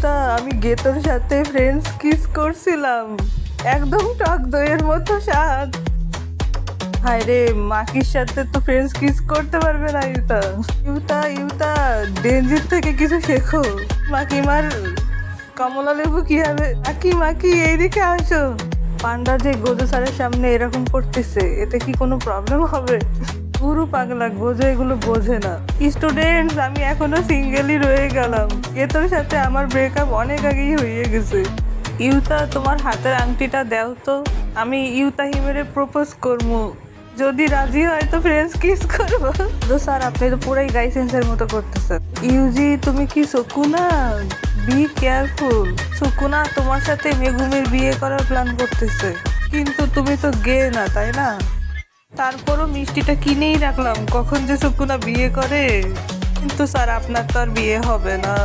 Yuta, আমি গেতোর সাথে friends kiss করছিলাম, একদম টক দইয়ের মতো স্বাদ। হায় রে, মাকির সাথে তো ফ্রেন্ডস কিস করতে পারবে না ইউতা। ইউতা ইউতা, ডেঞ্জির থেকে কিছু শেখো। মাকিমার কমলা লেবু কি হবে? মাকি এইদিকে আসো। পান্ডা যে গোজো স্যারের সামনে এরকম করতেছে, এতে কি কোনো প্রবলেম হবে? পুরো পাগলা, গোজো এগুলো বোঝে না। স্টুডেন্টস, আমি এখনো সিঙ্গেলই রয়ে গেলাম। গেতোর সাথে আমার ব্রেকআপ অনেক আগেই হয়ে গেছে। ইউতা, তোমার হাতের আংটিটা দাও তো, আমি ইউতা হিমেরে প্রপোজ করবো। যদি রাজি হয় তো ফ্রেন্ডস কিস করবো। তো স্যার, আপনি তো পুরাই গাই সেন্সের মতো করতেছেন। ইউজি, তুমি কি সুকুনা? Be careful. সুকুনা তোমার সাথে মেগুমির বিয়ে করার প্ল্যান করতেছে, কিন্তু তুমি তো গে না, তাই না? তারপরও মিষ্টিটা কিনেই রাখলাম, কখন যে সুকুনা বিয়ে করে। কিন্তু স্যার, আপনার তো আর বিয়ে হবে না।